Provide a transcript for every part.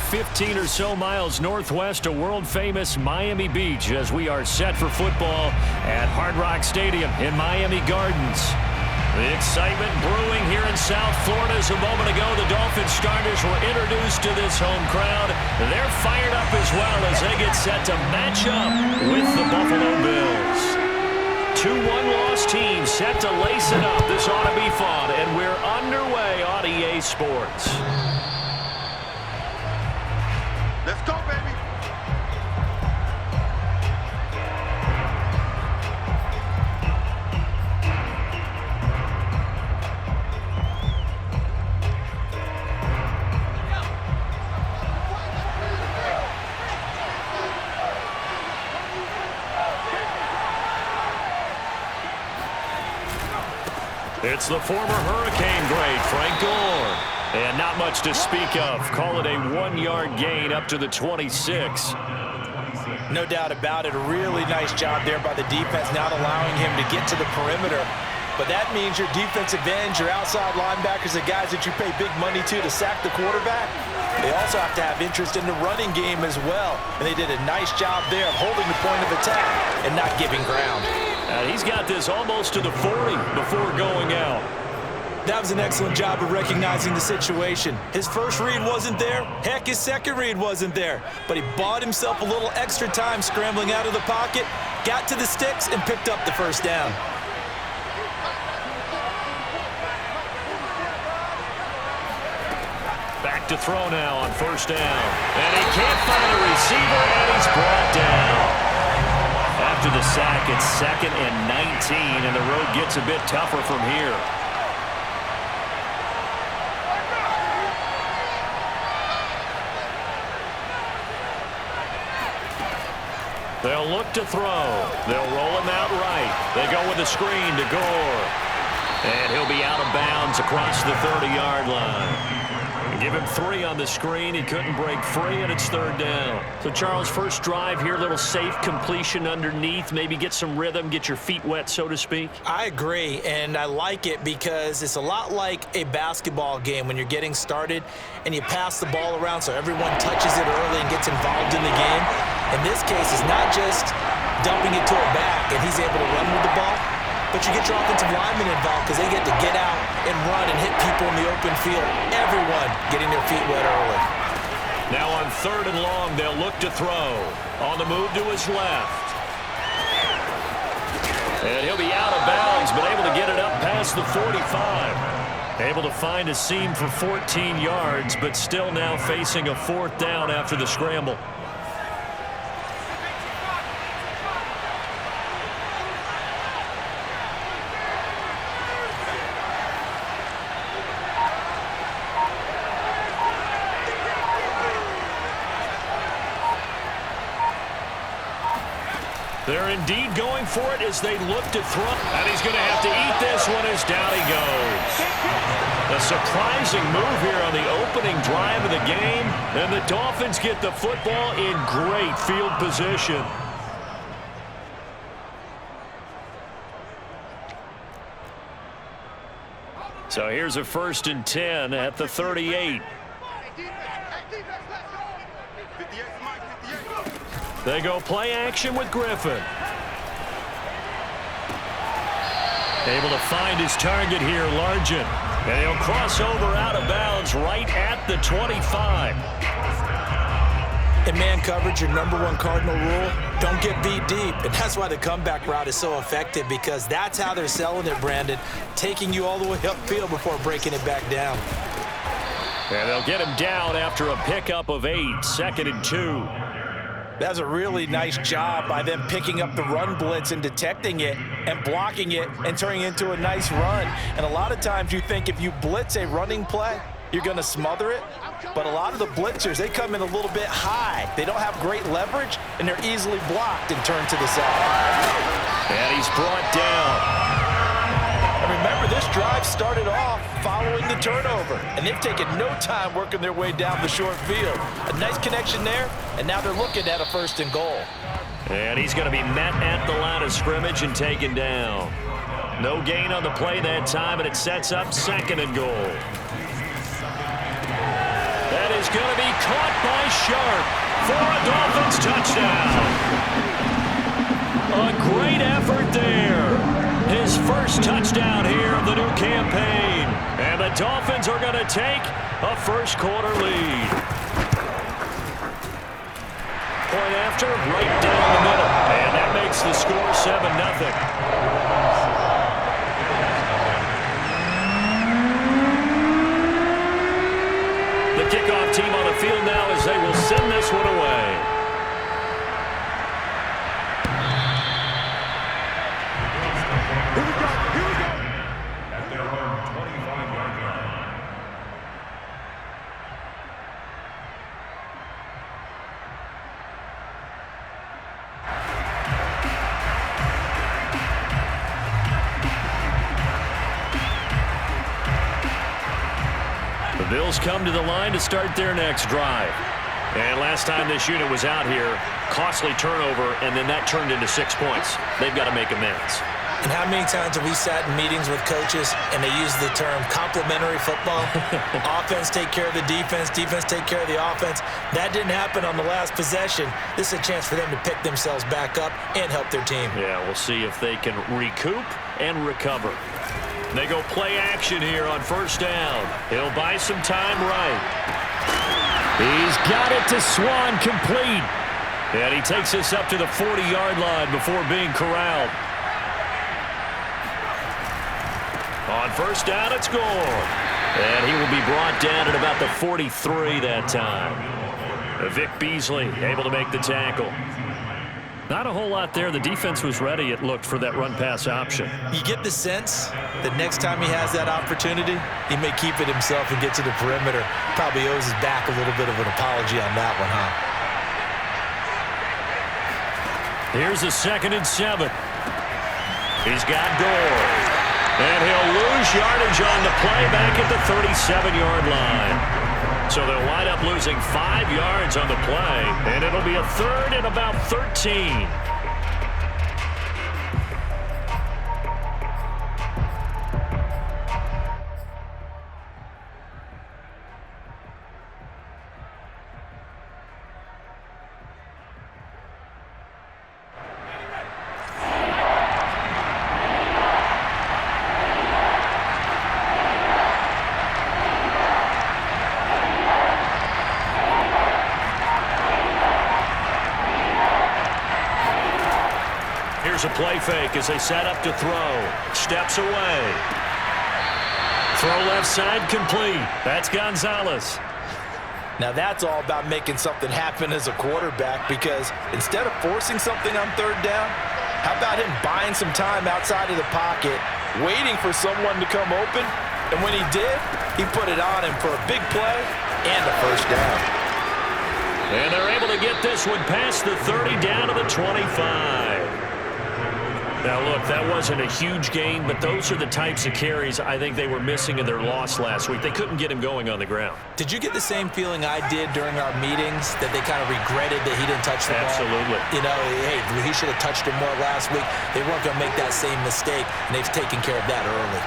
15 or so miles northwest of world-famous Miami Beach as we are set for football at Hard Rock Stadium in Miami Gardens. The excitement brewing here in South Florida. As a moment ago, the Dolphins starters were introduced to this home crowd. They're fired up as well as they get set to match up with the Buffalo Bills. Two one-loss teams set to lace it up. This ought to be fun, and we're underway on EA Sports. Let's go, baby. It's the former Hurricane great, Frank Gore. And not much to speak of. Call it a 1-yard gain up to the 26. No doubt about it. A really nice job there by the defense, not allowing him to get to the perimeter. But that means your defensive ends, your outside linebackers, the guys that you pay big money to sack the quarterback, they also have to have interest in the running game as well. And they did a nice job there of holding the point of attack and not giving ground. He's got this almost to the 40 before going out. That was an excellent job of recognizing the situation. His first read wasn't there. Heck, his second read wasn't there. But he bought himself a little extra time scrambling out of the pocket, got to the sticks, and picked up the first down. Back to throw now on first down. And he can't find a receiver, and he's brought down. After the sack, it's 2nd and 19, and the road gets a bit tougher from here. They'll look to throw. They'll roll him out right. They go with a screen to Gore. And he'll be out of bounds across the 30-yard line. Give him 3 on the screen. He couldn't break free, and it's 3rd down. So, Charles, first drive here, little safe completion underneath. Maybe get some rhythm, get your feet wet, so to speak. I agree, and I like it because it's a lot like a basketball game when you're getting started and you pass the ball around so everyone touches it early and gets involved in the game. In this case, it's not just dumping it to a back and he's able to run with the ball, but you get your offensive linemen involved because they get to get out and run and hit people in the open field. Everyone getting their feet wet early. Now on 3rd and long, they'll look to throw. On the move to his left. And he'll be out of bounds, but able to get it up past the 45. Able to find a seam for 14 yards, but still now facing a 4th down after the scramble. They're indeed going for it as they look to throw. And he's going to have to eat this one as down he goes. A surprising move here on the opening drive of the game. And the Dolphins get the football in great field position. So here's a 1st and 10 at the 38. They go play action with Griffin. Able to find his target here, Largent. And he'll cross over out of bounds right at the 25. In man coverage, your #1 cardinal rule, don't get beat deep. And that's why the comeback route is so effective, because that's how they're selling it, Brandon. Taking you all the way upfield before breaking it back down. And they'll get him down after a pickup of 8, 2nd and 2. That's a really nice job by them picking up the run blitz and detecting it and blocking it and turning it into a nice run. And a lot of times you think if you blitz a running play, you're going to smother it. But a lot of the blitzers, they come in a little bit high. They don't have great leverage, and they're easily blocked and turned to the side. And he's brought down. And remember, this drive started off following the turnover, and they've taken no time working their way down the short field. A nice connection there, and now they're looking at a 1st and goal. And he's going to be met at the line of scrimmage and taken down. No gain on the play that time, and it sets up 2nd and goal. That is is going to be caught by Sharp for a Dolphins touchdown. A great effort there. His first touchdown here of the new campaign. And the Dolphins are going to take a first-quarter lead. Point after, right down the middle. And that makes the score 7-0. The kickoff team on the field now as they will send this one away. The Bills come to the line to start their next drive. And last time this unit was out here, costly turnover, and then that turned into 6 points. They've got to make amends. And how many times have we sat in meetings with coaches and they use the term complementary football? Offense take care of the defense, defense take care of the offense. That didn't happen on the last possession. This is a chance for them to pick themselves back up and help their team. Yeah, we'll see if they can recoup and recover. They go play action here on first down. He'll buy some time right. He's got it to Swan, complete. And he takes us up to the 40-yard line before being corralled. On first down, it's Gore. And he will be brought down at about the 43 that time. Vic Beasley able to make the tackle. Not a whole lot there. The defense was ready, it looked, for that run-pass option. You get the sense that next time he has that opportunity, he may keep it himself and get to the perimeter. Probably owes his back a little bit of an apology on that one, huh? Here's a 2nd and 7. He's got Gore. And he'll lose yardage on the play back at the 37-yard line. So they'll wind up losing 5 yards on the play, and it'll be a 3rd and about 13. Here's a play fake as they set up to throw. Steps away. Throw left side complete. That's Gonzalez. Now that's all about making something happen as a quarterback, because instead of forcing something on 3rd down, how about him buying some time outside of the pocket, waiting for someone to come open, and when he did, he put it on him for a big play and a first down. And they're able to get this one past the 30 down to the 25. Now, look, that wasn't a huge gain, but those are the types of carries I think they were missing in their loss last week. They couldn't get him going on the ground. Did you get the same feeling I did during our meetings, that they kind of regretted that he didn't touch the ball? Absolutely. You know, hey, he should have touched it more last week. They weren't going to make that same mistake, and they've taken care of that early.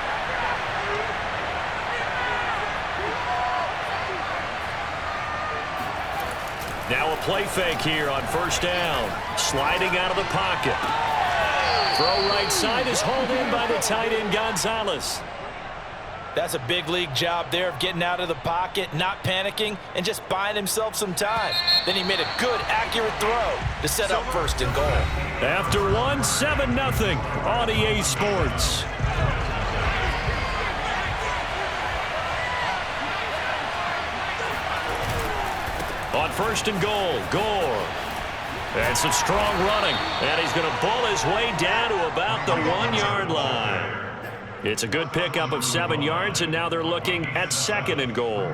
Now a play fake here on first down. Sliding out of the pocket. Throw right side is hauled in by the tight end Gonzalez. That's a big league job there of getting out of the pocket, not panicking, and just buying himself some time. Then he made a good, accurate throw to set up 1st and goal. After one, 7-0 on EA Sports. On 1st and goal, Gore. And some strong running. And he's going to bull his way down to about the 1-yard line. It's a good pickup of 7 yards, and now they're looking at 2nd and goal.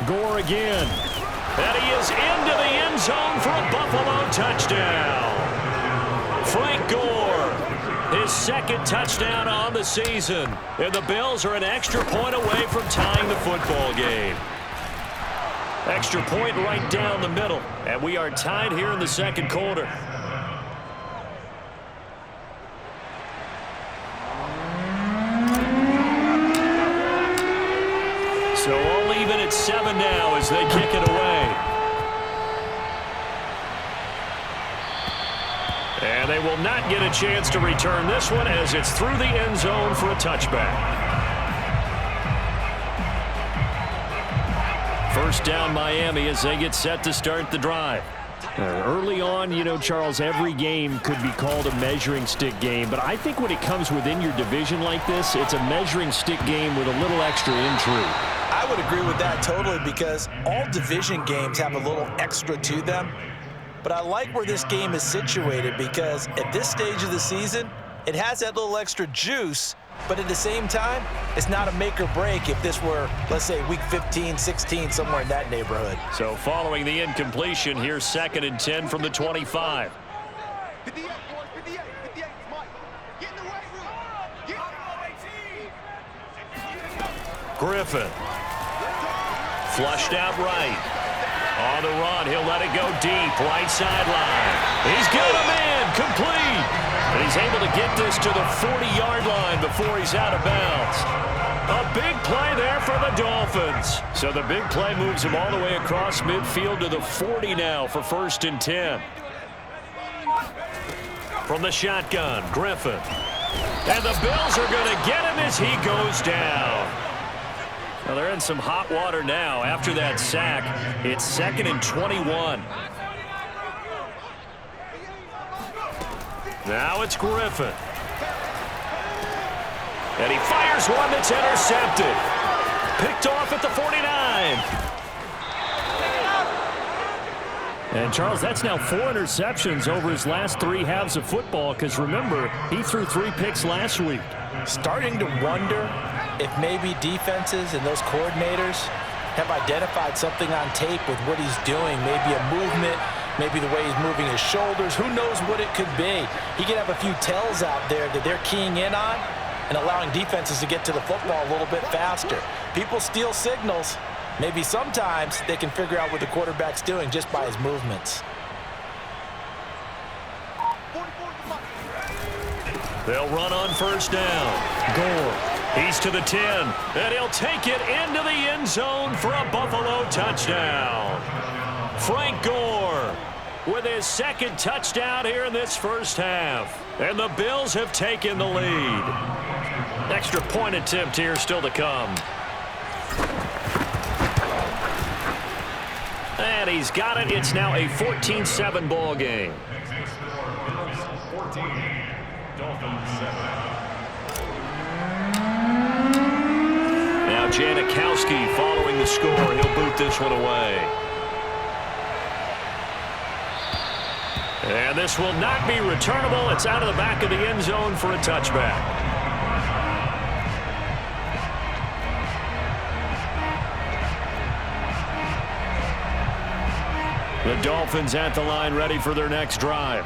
Gore again. And he is into the end zone for a Buffalo touchdown. Frank Gore, his second touchdown on the season. And the Bills are an extra point away from tying the football game. Extra point right down the middle. And we are tied here in the second quarter. So all even at 7 now as they kick it away. And they will not get a chance to return this one as it's through the end zone for a touchback. First down Miami as they get set to start the drive. Early on, you know, Charles, every game could be called a measuring stick game, but I think when it comes within your division like this, it's a measuring stick game with a little extra intrigue. I would agree with that totally because all division games have a little extra to them. But I like where this game is situated because at this stage of the season, it has that little extra juice, but at the same time, it's not a make or break if this were, let's say, week 15, 16, somewhere in that neighborhood. So following the incompletion, here's 2nd and 10 from the 25. 58, boys, 58, 58, Mike. Get in the right room. Get Griffin. Flushed out right. On the run, he'll let it go deep, right sideline. He's got a man, complete. And he's able to get this to the 40-yard line before he's out of bounds. A big play there for the Dolphins. So the big play moves him all the way across midfield to the 40 now for 1st and 10. From the shotgun, Griffin. And the Bills are going to get him as he goes down. Well, they're in some hot water now. After that sack, it's 2nd and 21. Now it's Griffin. And he fires one that's intercepted. Picked off at the 49. And, Charles, that's now 4 interceptions over his last 3 halves of football because, remember, he threw 3 picks last week. Starting to wonder if maybe defenses and those coordinators have identified something on tape with what he's doing, maybe a movement, maybe the way he's moving his shoulders. Who knows what it could be? He could have a few tells out there that they're keying in on and allowing defenses to get to the football a little bit faster. People steal signals. Maybe sometimes they can figure out what the quarterback's doing just by his movements. They'll run on 1st down. Gore. He's to the 10, and he'll take it into the end zone for a Buffalo touchdown. Frank Gore with his 2nd touchdown here in this first half. And the Bills have taken the lead. Extra point attempt here still to come. And he's got it. It's now a 14-7 ball game. 14, Dolphins 7. Now Janikowski following the score. He'll boot this one away. And this will not be returnable. It's out of the back of the end zone for a touchback. The Dolphins at the line ready for their next drive.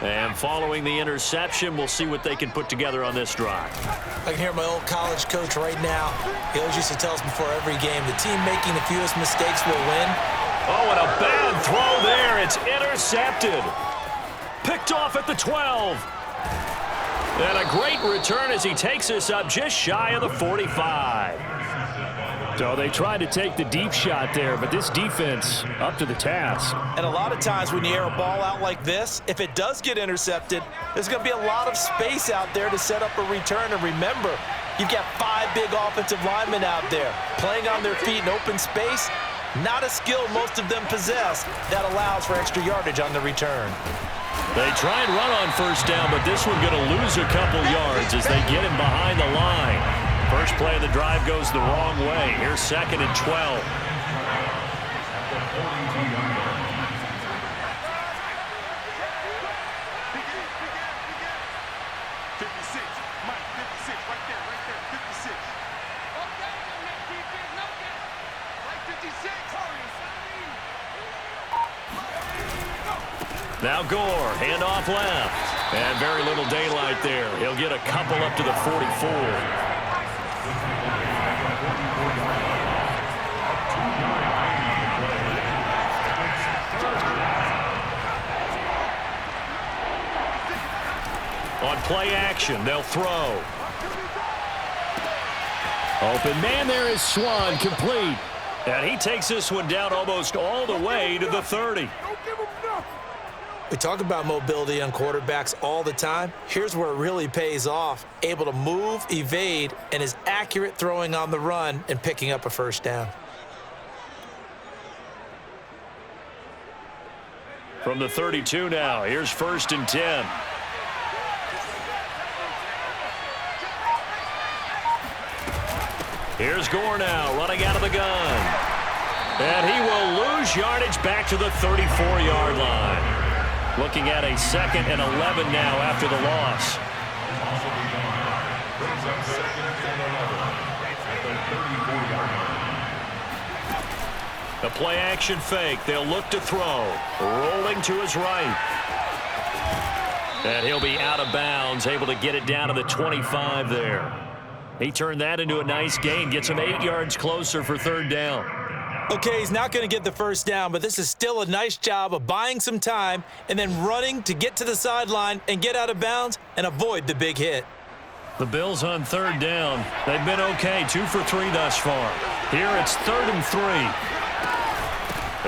And following the interception, we'll see what they can put together on this drive. I can hear my old college coach right now. He always used to tell us before every game, the team making the fewest mistakes will win. Oh, and a bad throw there. It's intercepted. Picked off at the 12. And a great return as he takes us up just shy of the 45. So they tried to take the deep shot there, but this defense up to the task. And a lot of times when you air a ball out like this, if it does get intercepted, there's going to be a lot of space out there to set up a return. And remember, you've got 5 big offensive linemen out there playing on their feet in open space. Not a skill most of them possess that allows for extra yardage on the return. They try and run on 1st down, but this one going to lose a couple yards as they get him behind the line. First play of the drive goes the wrong way. Here's 2nd and 12. Now Gore, handoff left. And very little daylight there. He'll get a couple up to the 44. On play action, they'll throw. Open man there is Swan, complete. And he takes this one down almost all the way to the 30. We talk about mobility on quarterbacks all the time. Here's where it really pays off. Able to move, evade, and is accurate throwing on the run and picking up a first down. From the 32 now, here's 1st and 10. Here's Gore now, running out of the gun. And he will lose yardage back to the 34-yard line. Looking at a 2nd and 11 now after the loss. The play action fake. They'll look to throw. Rolling to his right. And he'll be out of bounds, able to get it down to the 25 there. He turned that into a nice gain, gets him 8 yards closer for 3rd down. Okay, he's not going to get the first down, but this is still a nice job of buying some time and then running to get to the sideline and get out of bounds and avoid the big hit. The Bills on 3rd down. They've been okay, 2 for 3 thus far. Here it's 3rd and 3.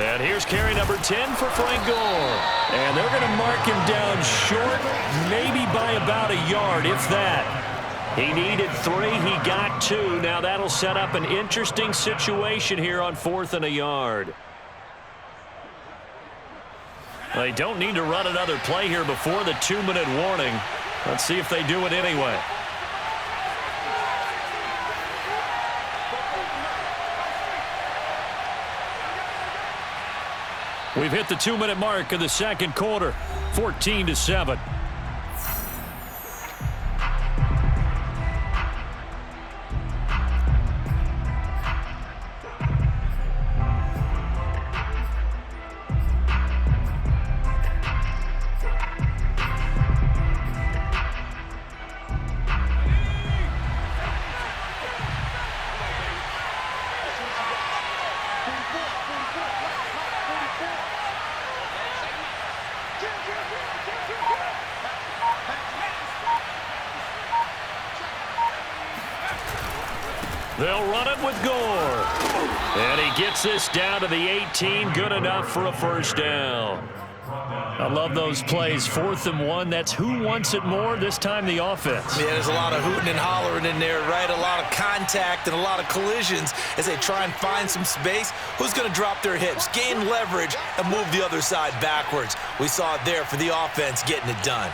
And here's carry number 10 for Frank Gore. And they're going to mark him down short, maybe by about a yard, if that. He needed 3. He got 2. Now that'll set up an interesting situation here on 4th and a yard. They don't need to run another play here before the 2-minute warning. Let's see if they do it anyway. We've hit the 2-minute mark of the 2nd quarter, 14-7. They'll run it with Gore. And he gets this down to the 18. Good enough for a first down. I love those plays. 4th and 1. That's who wants it more. This time the offense. Yeah, there's a lot of hooting and hollering in there, right? A lot of contact and a lot of collisions as they try and find some space. Who's going to drop their hips, gain leverage, and move the other side backwards? We saw it there for the offense getting it done.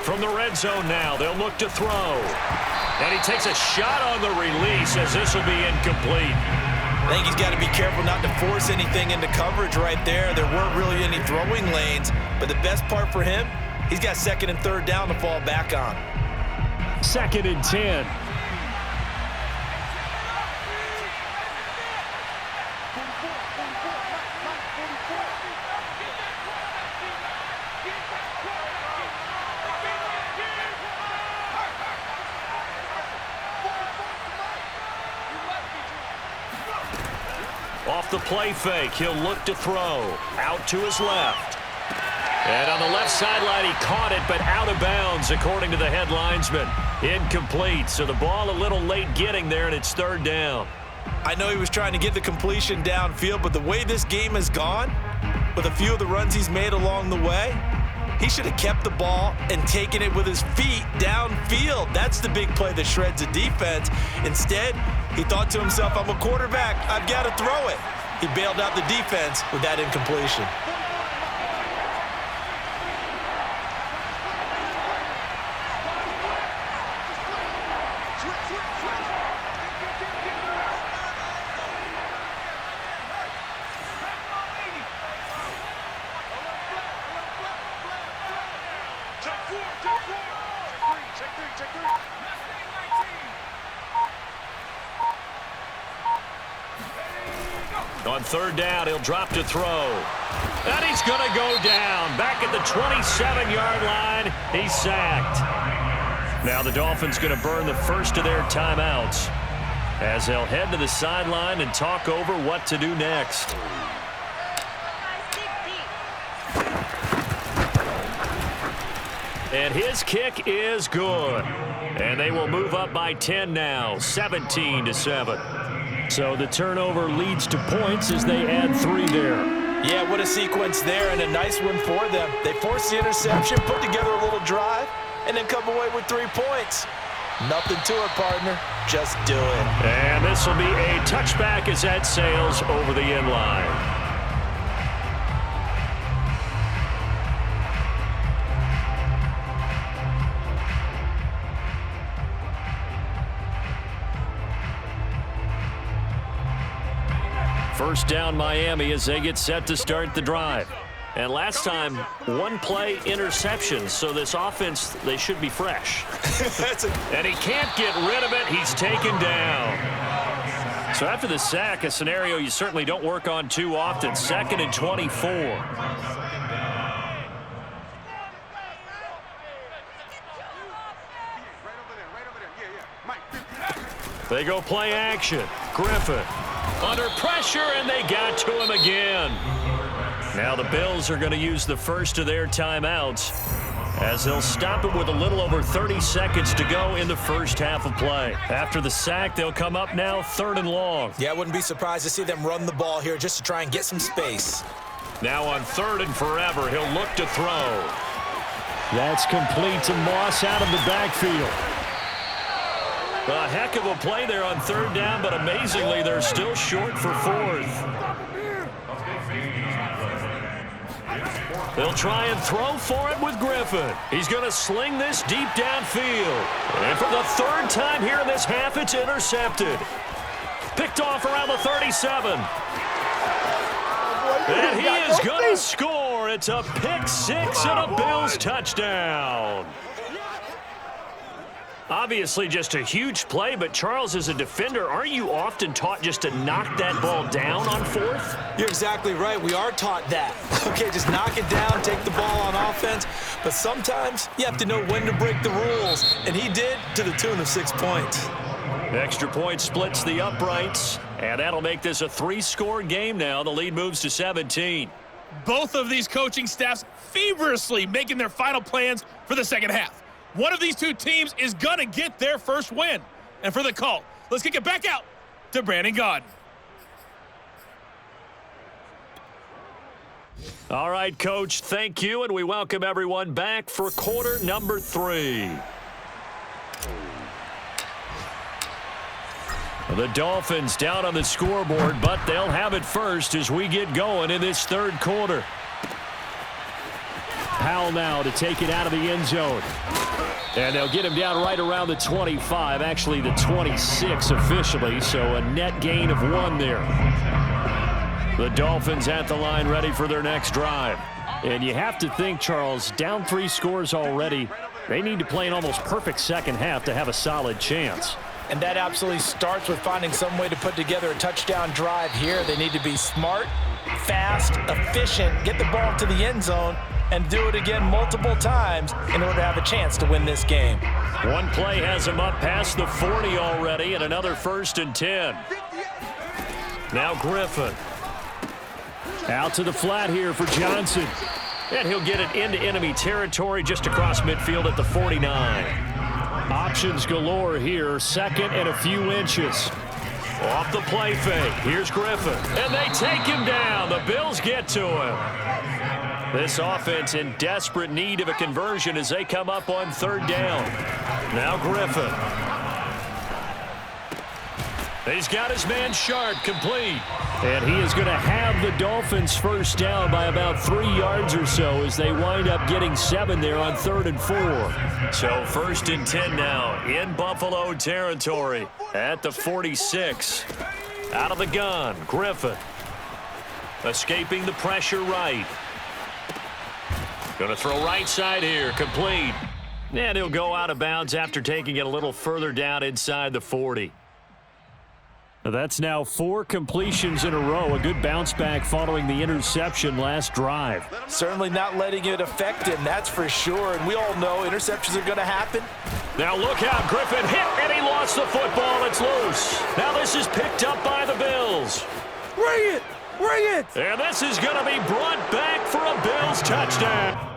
From the red zone now, they'll look to throw. And he takes a shot on the release as this will be incomplete. I think he's got to be careful not to force anything into coverage right there. There weren't really any throwing lanes, but the best part for him, he's got 2nd and 3rd down to fall back on. 2nd and 10. Off the play fake, he'll look to throw. Out to his left. And on the left sideline, he caught it, but out of bounds, according to the head linesman. Incomplete, so the ball a little late getting there, and it's 3rd down. I know he was trying to get the completion downfield, but the way this game has gone, with a few of the runs he's made along the way, he should have kept the ball and taken it with his feet downfield. That's the big play that shreds a defense. Instead, he thought to himself, I'm a quarterback, I've got to throw it. He bailed out the defense with that incompletion. On third down, he'll drop to throw. And he's going to go down. Back at the 27-yard line, he's sacked. Now the Dolphins going to burn the first of their timeouts as they'll head to the sideline and talk over what to do next. And his kick is good. And they will move up by 10 now, 17-7. So the turnover leads to points as they add 3 there. Yeah, what a sequence there, and a nice one for them. They forced the interception, put together a little drive, and then come away with 3 points. Nothing to it, partner. Just do it. And this will be a touchback as that sails over the end line. First down Miami as they get set to start the drive. And last time, 1 play interception, so this offense, they should be fresh. And he can't get rid of it. He's taken down. So after the sack, a scenario you certainly don't work on too often. 2nd and 24. They go play action. Griffin under pressure, and they got to him again. Now the Bills are going to use the first of their timeouts as they'll stop it with a little over 30 seconds to go in the first half of play. After the sack, they'll come up now 3rd and long. Yeah, I wouldn't be surprised to see them run the ball here just to try and get some space. Now on 3rd and forever, he'll look to throw. That's complete to Moss out of the backfield. A heck of a play there on 3rd down, but amazingly, they're still short for 4th. They'll try and throw for it with Griffin. He's going to sling this deep downfield. And for the 3rd time here in this half, it's intercepted. Picked off around the 37. And he is going to score. It's a pick 6 and a Bills touchdown. Obviously just a huge play, but Charles, as a defender, aren't you often taught just to knock that ball down on 4th? You're exactly right. We are taught that. Okay, just knock it down, take the ball on offense. But sometimes you have to know when to break the rules. And he did to the tune of 6 points. Extra point splits the uprights, and that'll make this a 3-score game now. The lead moves to 17. Both of these coaching staffs feverishly making their final plans for the second half. One of these 2 teams is going to get their first win. And for the call, let's kick it back out to Brandon Gaudin. All right, Coach, thank you, and we welcome everyone back for quarter number 3. The Dolphins down on the scoreboard, but they'll have it first as we get going in this 3rd quarter. Powell now to take it out of the end zone. And they'll get him down right around the 25, actually the 26 officially, so a net gain of 1 there. The Dolphins at the line ready for their next drive. And you have to think, Charles, down 3 scores already, they need to play an almost perfect second half to have a solid chance. And that absolutely starts with finding some way to put together a touchdown drive here. They need to be smart, fast, efficient, get the ball to the end zone, and do it again multiple times in order to have a chance to win this game. 1 play has him up past the 40 already, and another 1st and 10. Now Griffin. Out to the flat here for Johnson. And he'll get it into enemy territory just across midfield at the 49. Options galore here, 2nd and a few inches. Off the play fake, here's Griffin. And they take him down. The Bills get to him. This offense in desperate need of a conversion as they come up on 3rd down. Now Griffin. He's got his man Sharp complete. And he is going to have the Dolphins first down by about 3 yards or so as they wind up getting 7 there on 3rd and 4. So 1st and 10 now in Buffalo territory at the 46. Out of the gun, Griffin. Escaping the pressure right. Going to throw right side here, complete. And he'll go out of bounds after taking it a little further down inside the 40. That's now 4 completions in a row. A good bounce back following the interception last drive. Certainly not letting it affect him, that's for sure. And we all know interceptions are going to happen. Now look out. Griffin hit, and he lost the football. It's loose. Now this is picked up by the Bills. Bring it! Bring it! And this is going to be brought back for a Bills touchdown.